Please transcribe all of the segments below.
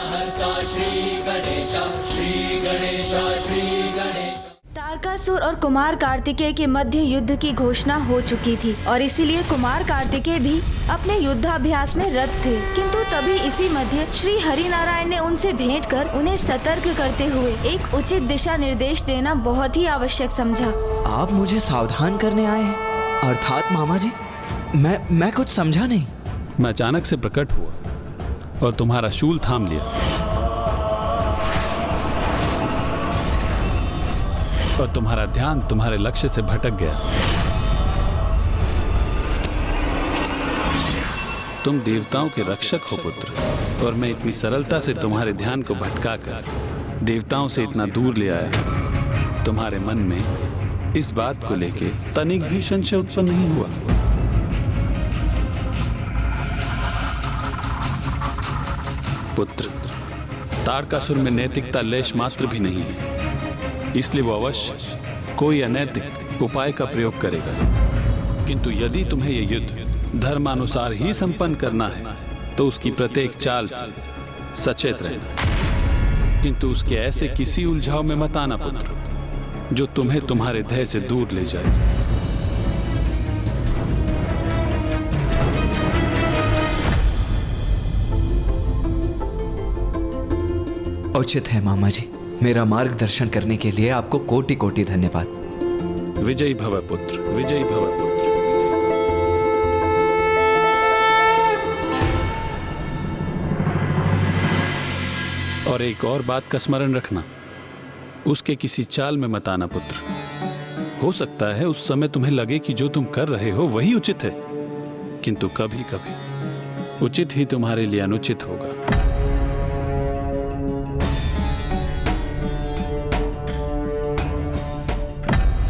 विघ्नहर्ता श्री गणेश, श्री गणेश, श्री गणेश। तारकासुर और कुमार कार्तिकेय के मध्य युद्ध की घोषणा हो चुकी थी और इसीलिए कुमार कार्तिकेय भी अपने युद्धाभ्यास में रत थे। किंतु तभी इसी मध्य श्री हरिनारायण ने उनसे भेंट कर उन्हें सतर्क करते हुए एक उचित दिशा निर्देश देना बहुत ही आवश्यक समझा। आप मुझे सावधान करने आए हैं? अर्थात मामा जी, मैं कुछ समझा नहीं। मैं अचानक से प्रकट हुआ और तुम्हारा शूल थाम लिया और तुम्हारा ध्यान तुम्हारे लक्ष्य से भटक गया। तुम देवताओं के रक्षक हो पुत्र, और मैं इतनी सरलता से तुम्हारे ध्यान को भटकाकर देवताओं से इतना दूर ले आया। तुम्हारे मन में इस बात को लेके तनिक भी संशय उत्पन्न नहीं हुआ। पुत्र, तारकासुर में नैतिकता लेश मात्र भी नहीं है, इसलिए वो अवश्य कोई अनैतिक उपाय का प्रयोग करेगा। किंतु यदि तुम्हें यह युद्ध धर्मानुसार ही संपन्न करना है तो उसकी प्रत्येक चाल से सचेत रहना, किंतु उसके ऐसे किसी उलझाव में मत आना पुत्र जो तुम्हें तुम्हारे ध्येय से दूर ले जाए। उचित है मामा जी, मेरा मार्गदर्शन करने के लिए आपको कोटि कोटि धन्यवाद। विजयी भव पुत्र, विजयी भव पुत्र। और एक और बात का स्मरण रखना, उसके किसी चाल में मत आना पुत्र। हो सकता है उस समय तुम्हें लगे कि जो तुम कर रहे हो वही उचित है, किंतु कभी कभी उचित ही तुम्हारे लिए अनुचित होगा।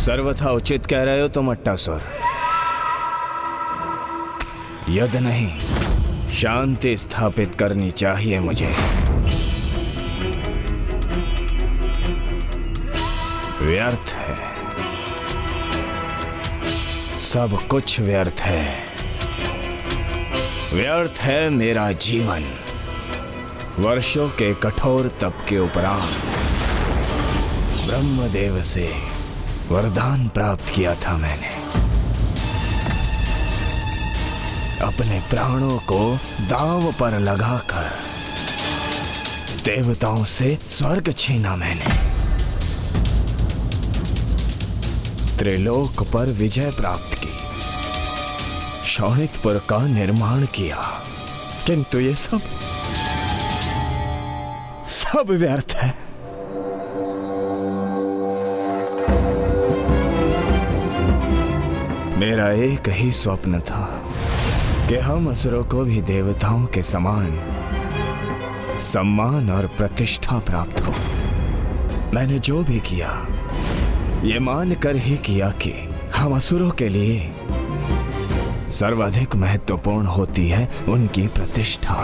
सर्वथा उचित कह रहे हो तुम अट्टासुर। युद्ध नहीं, शांति स्थापित करनी चाहिए मुझे। व्यर्थ है, सब कुछ व्यर्थ है। व्यर्थ है मेरा जीवन। वर्षों के कठोर तप के उपरांत ब्रह्मदेव से वरदान प्राप्त किया था मैंने। अपने प्राणों को दांव पर लगाकर देवताओं से स्वर्ग छीना मैंने। त्रिलोक पर विजय प्राप्त की, शोणितपुर का निर्माण किया, किंतु ये सब व्यर्थ है। मेरा एक ही स्वप्न था कि हम असुरों को भी देवताओं के समान सम्मान और प्रतिष्ठा प्राप्त हो। मैंने जो भी किया ये मानकर ही किया कि हम असुरों के लिए सर्वाधिक महत्वपूर्ण होती है उनकी प्रतिष्ठा,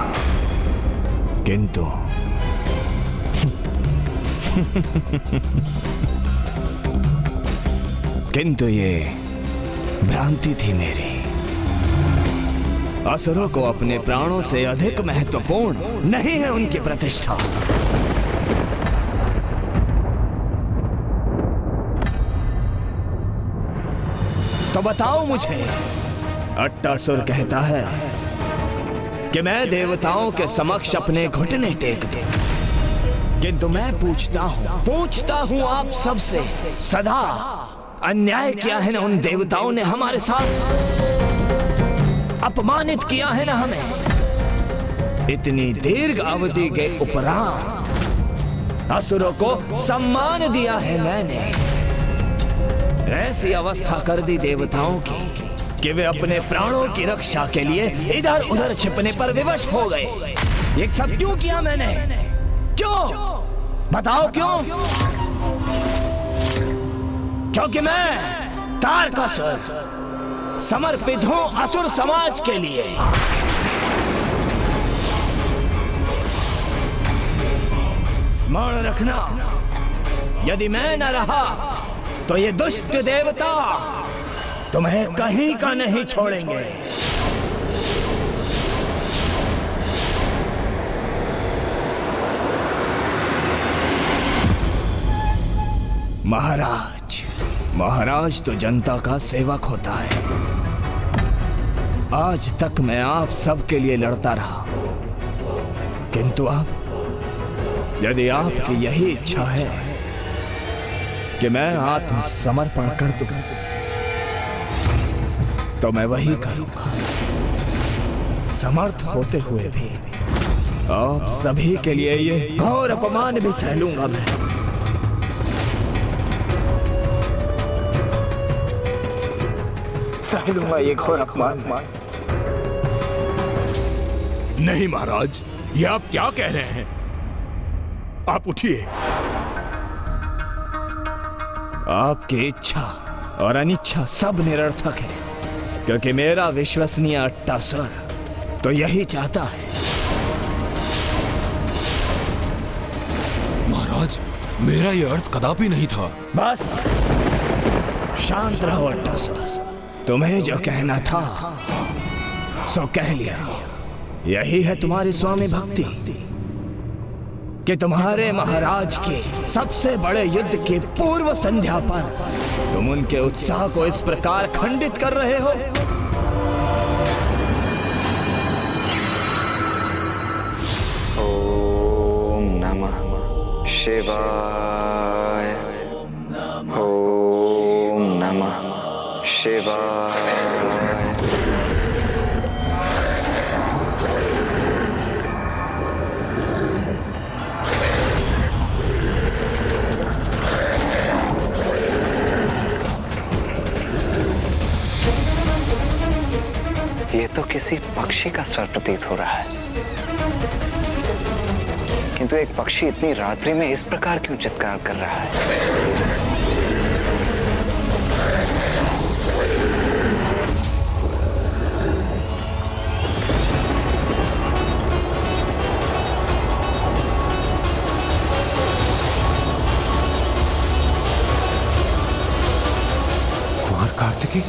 किंतु ये भ्रांति थी मेरी। असुरों को अपने प्राणों से अधिक महत्वपूर्ण नहीं है उनकी प्रतिष्ठा। तो बताओ मुझे, अट्टासुर कहता है कि मैं देवताओं के समक्ष अपने घुटने टेक दूं, किंतु मैं पूछता हूं आप सबसे, सदा अन्याय किया है ना उन देवताओं ने हमारे साथ, अपमानित किया है ना हमें। इतनी दीर्घ अवधि के उपरांत असुरों को सम्मान दिया है मैंने। ऐसी अवस्था कर दी देवताओं की कि वे अपने प्राणों की रक्षा के लिए इधर उधर छिपने पर विवश हो गए। ये सब क्यों किया मैंने? क्यों? बताओ क्यों? क्योंकि मैं तारकासुर समर्पित हूं असुर समाज के लिए। स्मरण रखना, यदि मैं न रहा तो ये दुष्ट देवता तुम्हें कहीं का नहीं छोड़ेंगे। महाराज, महाराज तो जनता का सेवक होता है। आज तक मैं आप सबके लिए लड़ता रहा, किंतु अब यदि आपकी यही इच्छा है कि मैं आत्मसमर्पण कर दूं, तो मैं वही करूंगा। समर्थ होते हुए भी आप सभी के लिए ये घोर अपमान भी सह लूंगा मैं। सह लूंगा ये घोर अपमान। नहीं महाराज, ये आप क्या कह रहे हैं? आप उठिए। आपकी इच्छा और अनिच्छा सब निरर्थक है, क्योंकि मेरा विश्वसनीय अट्टासुर तो यही चाहता है। महाराज, मेरा ये अर्थ कदापि नहीं था। बस शांत रहो अट्टासुर, तुम्हें जो कहना था सो कह लिया। यही है तुम्हारी स्वामी भक्ति कि तुम्हारे महाराज के सबसे बड़े युद्ध की पूर्व संध्या पर तुम उनके उत्साह को इस प्रकार खंडित कर रहे हो। ओम नमः शिवाय। ओम नमः शिवाय। ये तो किसी पक्षी का स्वर प्रतीत हो रहा है, किंतु एक पक्षी इतनी रात्रि में इस प्रकार क्यों चित्कार कर रहा है? कुमार कार्तिकी,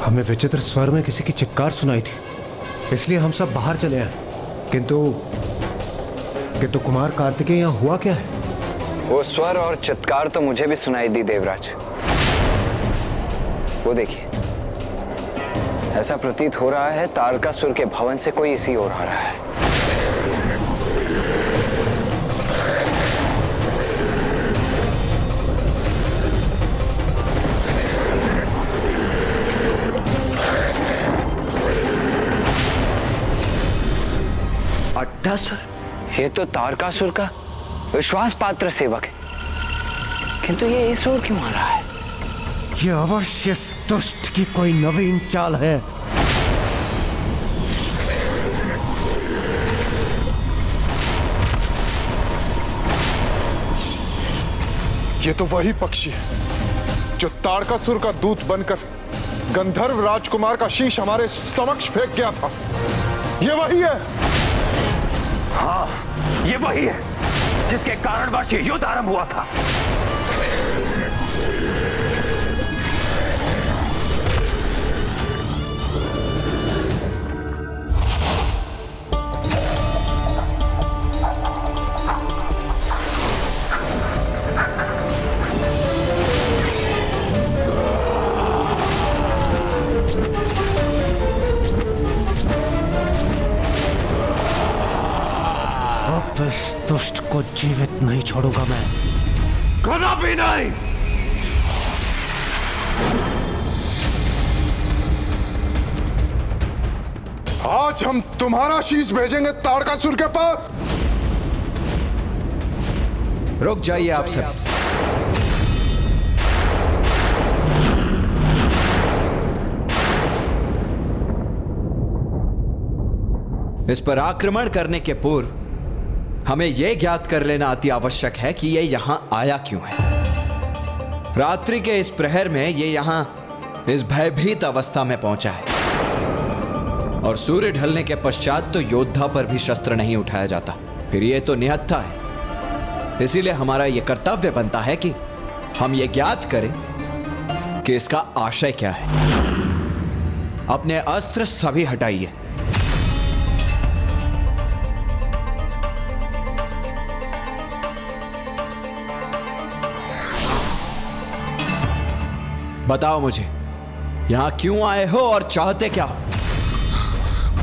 हमें विचित्र स्वर में किसी की चित्कार सुनाई थी, इसलिए हम सब बाहर चले आए। किंतु कुमार कार्तिकेय यहाँ हुआ क्या है? वो स्वर और चित्कार तो मुझे भी सुनाई दी देवराज। वो देखिए, ऐसा प्रतीत हो रहा है तारकासुर के भवन से कोई इसी ओर आ रहा है। अट्टासुर? ये तो तारकासुर का विश्वास पात्र सेवक है, किंतु ये इस ओर क्यों आ रहा है? ये अवश्य इस दुष्ट की कोई नवीन चाल है। ये तो वही पक्षी है जो तारकासुर का दूत बनकर गंधर्व राजकुमार का शीश हमारे समक्ष फेंक गया था। ये वही है। हाँ, ये वही है जिसके कारणवश ये युद्ध आरंभ हुआ था। इस दुष्ट को जीवित नहीं छोड़ूंगा मैं, कदापि नहीं। आज हम तुम्हारा शीश भेजेंगे तारकासुर के पास। रुक जाइए आप सब। इस पर आक्रमण करने के पूर्व हमें यह ज्ञात कर लेना अति आवश्यक है कि यह यहां आया क्यों है। रात्रि के इस प्रहर में यह यहां इस भयभीत अवस्था में पहुंचा है, और सूर्य ढलने के पश्चात तो योद्धा पर भी शस्त्र नहीं उठाया जाता। फिर यह तो निहत्था है इसीलिए हमारा यह कर्तव्य बनता है कि हम ये ज्ञात करें कि इसका आशय क्या है। अपने अस्त्र सभी हटाइए। बताओ मुझे, यहां क्यों आए हो और चाहते क्या हो?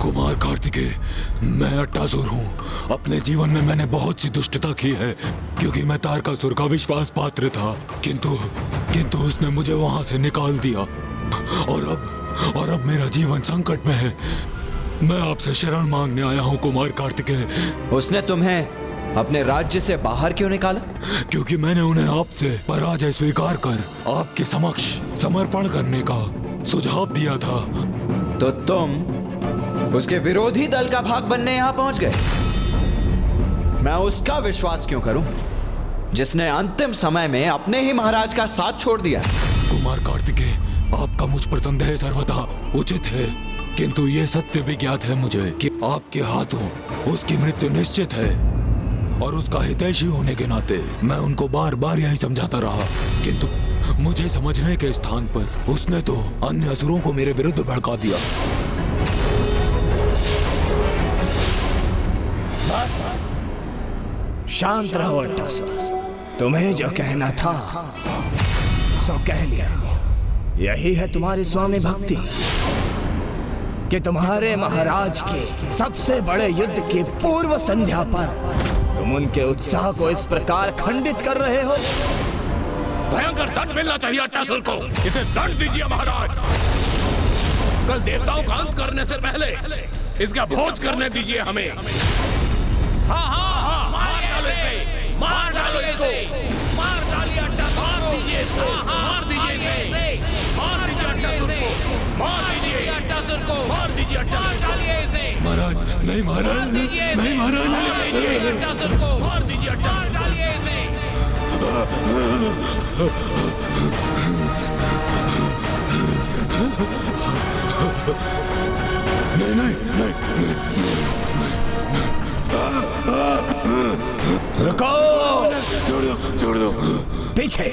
कुमार कार्तिकेय, मैं अट्टासुर हूँ। अपने जीवन में मैंने बहुत सी दुष्टता की है, क्योंकि मैं तारकासुर का विश्वास पात्र था। किंतु उसने मुझे वहां से निकाल दिया और अब मेरा जीवन संकट में है। मैं आपसे शरण मांगने आया हूँ कुमार कार्तिकेय। उसने तुम्हें अपने राज्य से बाहर क्यों निकाला? क्योंकि मैंने उन्हें आपसे पराजय स्वीकार कर आपके समक्ष समर्पण करने का सुझाव दिया था। तो तुम उसके विरोधी दल का भाग बनने यहां पहुंच गए। मैं उसका विश्वास क्यों करूं जिसने अंतिम समय में अपने ही महाराज का साथ छोड़ दिया? कुमार कार्तिकेय, आपका मुझ पर संदेह सर्वथा उचित है, किंतु ये सत्य भी ज्ञात है मुझे कि आपके हाथों उसकी मृत्यु निश्चित है। और उसका हितैषी होने के नाते मैं उनको बार बार यही समझाता रहा, किंतु मुझे समझने के स्थान पर उसने तो अन्य असुरों को मेरे विरुद्ध भड़का दिया। शांत रहो अट्टासुर, तुम्हें जो कहना था सो कह लिया। यही है तुम्हारी स्वामी भक्ति कि तुम्हारे महाराज के सबसे बड़े युद्ध की पूर्व संध्या पर तुम उनके उत्साह को इस प्रकार खंडित कर रहे हो। भयंकर दंड मिलना चाहिए अट्टासुर को। इसे दंड दीजिए महाराज। कल देवताओं का अंत करने से पहले इसका भोज करने दीजिए हमें। हाँ, मार डालो इसको, मार डालिए अट्टासुर, मार दीजिए इसको, मार दीजिए इसे, मार दीजिए अट्टासुर को, मार दीजिए अट्टासुर को, मार दीजिए अट्टासुर को। महाराज नहीं, महाराज नहीं, महाराज नहीं, अट्टासुर को मार दीजिए, मार डालिए इसे। नहीं, नहीं, नहीं, रुको, छोड़ दो। पीछे।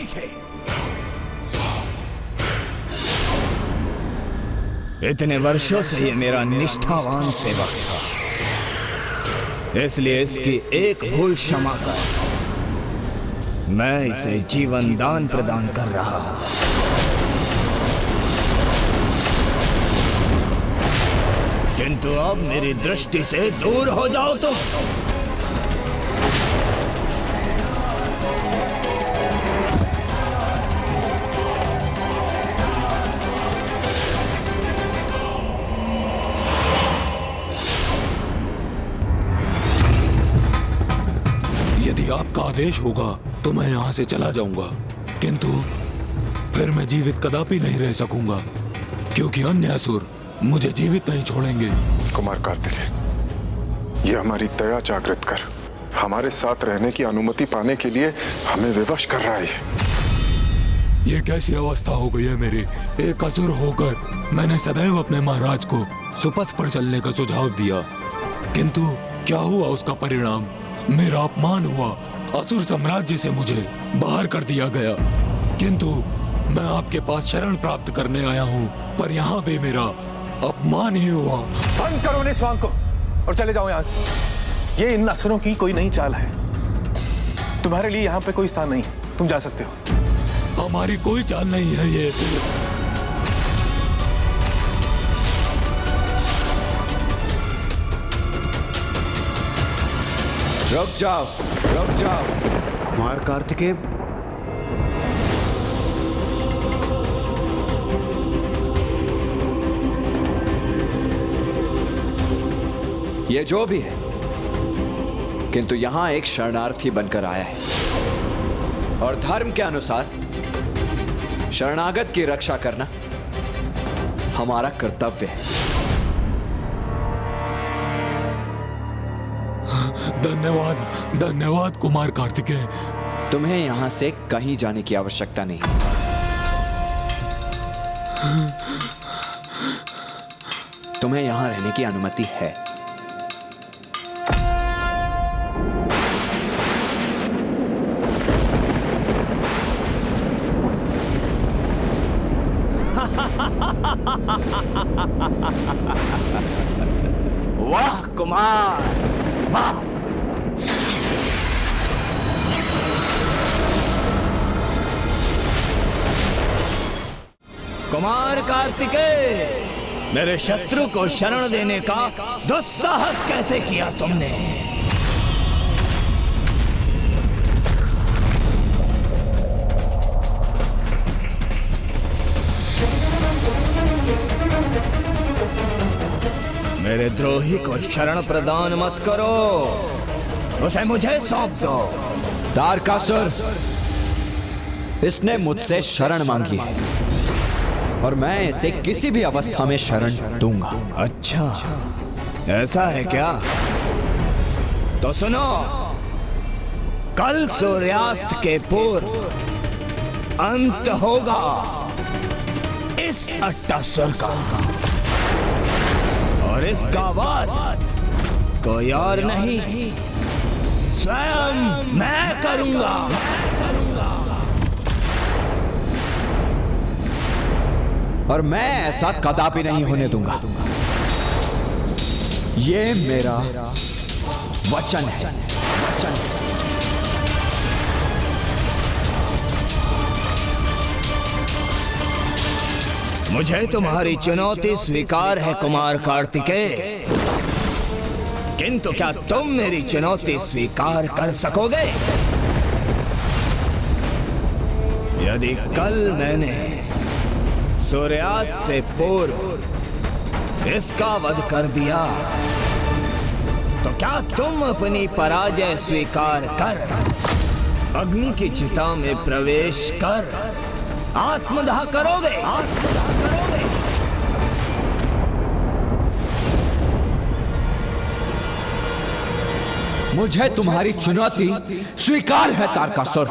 इतने वर्षों से ये मेरा निष्ठावान सेवक था, इसलिए इसकी एक भूल क्षमा कर मैं इसे जीवन दान प्रदान कर रहा हूं। किंतु अब मेरी दृष्टि से दूर हो जाओ तुम। यदि आपका आदेश होगा तो मैं यहाँ से चला जाऊंगा, किंतु फिर मैं जीवित कदापि नहीं रह सकूंगा, क्योंकि अन्य असुर मुझे जीवित नहीं छोड़ेंगे। कुमार कार्तिकेय, ये हमारी दया जागृत कर हमारे साथ रहने की अनुमति पाने के लिए हमें विवश कर रहा है। ये कैसी अवस्था हो गई है मेरी? एक असुर होकर मैंने सदैव अपने महाराज को सुपथ पर चलने का सुझाव दिया, किंतु क्या हुआ उसका परिणाम? मेरा अपमान हुआ, असुर साम्राज्य से मुझे बाहर कर दिया गया। किंतु मैं आपके पास शरण प्राप्त करने आया हूँ, पर यहाँ भी मेरा अपमान ही हुआ। बंद करो इस स्वांग को और चले जाओ यहाँ से। ये इन असुरों की कोई नई चाल है। तुम्हारे लिए यहाँ पे कोई स्थान नहीं, तुम जा सकते हो। हमारी कोई चाल नहीं है ये। रुक जाओ, रुक जाओ। कुमार कार्तिकेय, ये जो भी है, किंतु यहां एक शरणार्थी बनकर आया है और धर्म के अनुसार शरणागत की रक्षा करना हमारा कर्तव्य है। धन्यवाद, धन्यवाद कुमार कार्तिकेय। तुम्हें यहां से कहीं जाने की आवश्यकता नहीं। तुम्हें यहां रहने की अनुमति है। वाह कुमार, वाह। कुमार कार्तिकेय, मेरे शत्रु को शरण देने का दुस्साहस कैसे किया तुमने? मेरे द्रोही को शरण प्रदान मत करो, उसे मुझे सौंप दो। तारकासुर, इसने मुझसे शरण मांगी और मैं इसे किसी भी अवस्था में शरण दूंगा। अच्छा, ऐसा है क्या? तो सुनो, कल सूर्यास्त के पूर्व अंत होगा इस अट्टासुर का, और इसका वध कोई और नहीं, स्वयं मैं करूंगा। और मैं ऐसा कदापि नहीं होने दूंगा। ये मेरा वचन है, वचन है। मुझे तुम्हारी चुनौती स्वीकार है कुमार कार्तिकेय, किंतु क्या तुम मेरी चुनौती स्वीकार कर सकोगे? यदि कल मैंने सूर्यास्त से पूर्व इसका वध कर दिया, तो क्या तुम अपनी पराजय स्वीकार कर अग्नि की चिता में प्रवेश कर आत्मदाह करोगे? मुझे तुम्हारी चुनौती स्वीकार है तारकासुर।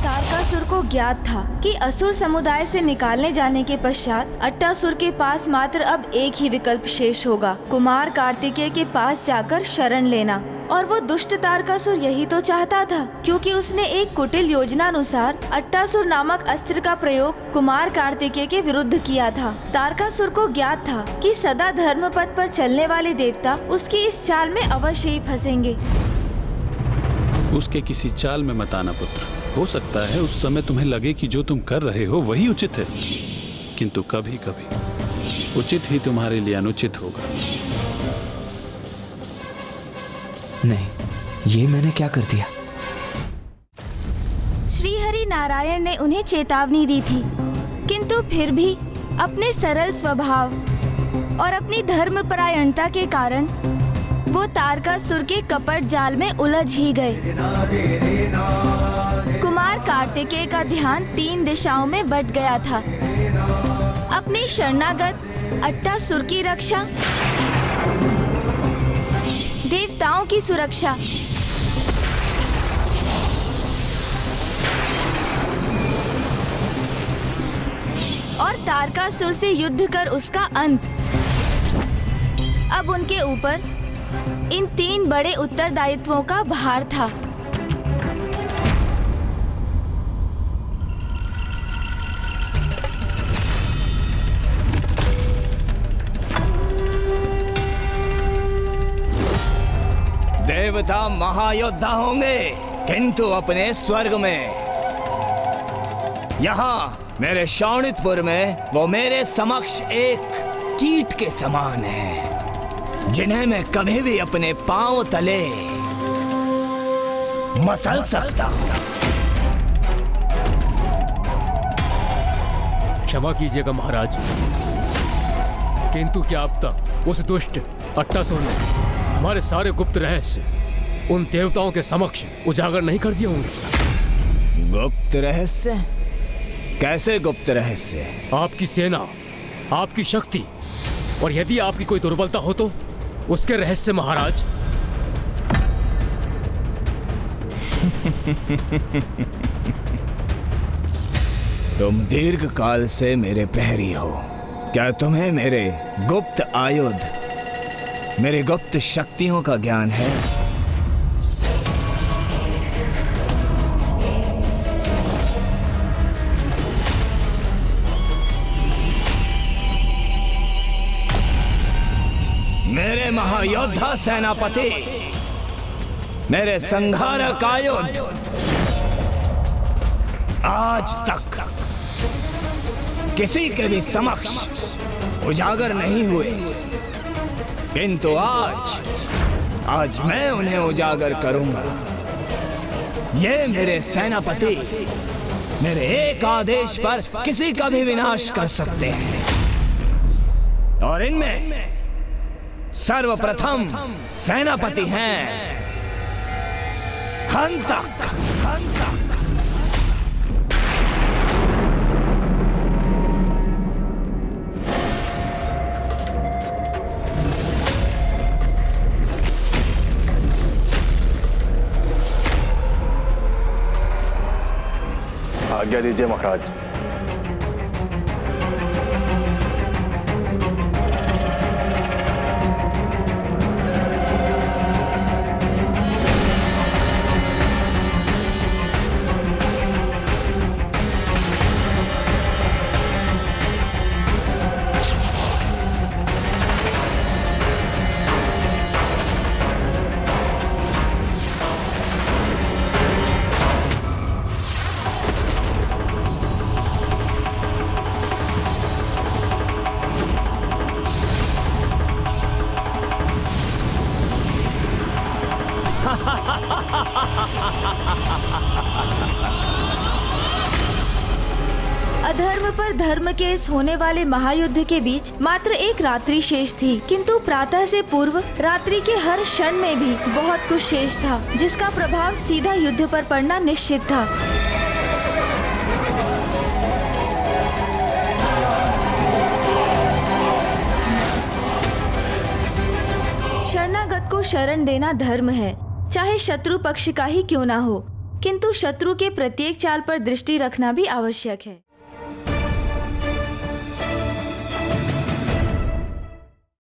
तारकासुर को ज्ञात था कि असुर समुदाय से निकालने जाने के पश्चात अट्टासुर के पास मात्र अब एक ही विकल्प शेष होगा, कुमार कार्तिकेय के पास जाकर शरण लेना। और वो दुष्ट तारकासुर यही तो चाहता था, क्योंकि उसने एक कुटिल योजना अनुसार अट्टासुर नामक अस्त्र का प्रयोग कुमार कार्तिकेय के विरुद्ध किया था। तारकासुर को ज्ञात था कि सदा धर्म पथ पर चलने वाले देवता उसकी इस चाल में अवश्य ही फंसेंगे। उसके किसी चाल में मत आना पुत्र। हो सकता है उस समय तुम्हें लगे कि जो तुम कर रहे हो वही उचित है, किंतु कभी कभी उचित ही तुम्हारे लिए अनुचित होगा। नहीं, ये मैंने क्या कर दिया? श्री हरि नारायण ने उन्हें चेतावनी दी थी, किंतु फिर भी अपने सरल स्वभाव और अपनी धर्मपरायणता के कारण वो तारकासुर के कपट जाल में उलझ ही गए। कुमार कार्तिकेय का ध्यान 3 दिशाओं में बट गया था, अपने शरणागत अट्टासुर की रक्षा, देवताओं की सुरक्षा और तारकासुर से युद्ध कर उसका अंत। अब उनके ऊपर इन 3 बड़े उत्तरदायित्वों का भार था। देवता महायोद्धा होंगे, किंतु अपने स्वर्ग में। यहाँ मेरे शोणितपुर में वो मेरे समक्ष एक कीट के समान है, जिन्हें मैं कभी भी अपने पांव तले मसल सकता हूँ। क्षमा कीजिएगा महाराज, किंतु क्या अब तक उस दुष्ट अट्टासुर ने हमारे सारे गुप्त रहस्य उन देवताओं के समक्ष उजागर नहीं कर दिए होंगे? गुप्त रहस्य? कैसे गुप्त रहस्य? आपकी सेना, आपकी शक्ति, और यदि आपकी कोई दुर्बलता हो तो उसके रहस्य महाराज। तुम दीर्घ काल से मेरे प्रहरी हो, क्या तुम्हें मेरे गुप्त आयुध, मेरे गुप्त शक्तियों का ज्ञान है? मेरे महायोद्धा सेनापति, मेरे संहारक आयुध आज तक किसी के भी समक्ष उजागर नहीं हुए, किंतु आज मैं उन्हें उजागर करूंगा। ये मेरे सेनापति मेरे एक आदेश पर किसी का भी विनाश कर सकते हैं, और इनमें सर्वप्रथम सेनापति हैं हंतक। आज्ञा दीजिए महाराज। अधर्म पर धर्म के इस होने वाले महायुद्ध के बीच मात्र एक रात्रि शेष थी, किंतु प्रातः से पूर्व रात्रि के हर क्षण में भी बहुत कुछ शेष था, जिसका प्रभाव सीधा युद्ध पर पड़ना निश्चित था। शरणागत को शरण देना धर्म है, चाहे शत्रु पक्ष का ही क्यों ना हो, किंतु शत्रु के प्रत्येक चाल पर दृष्टि रखना भी आवश्यक है।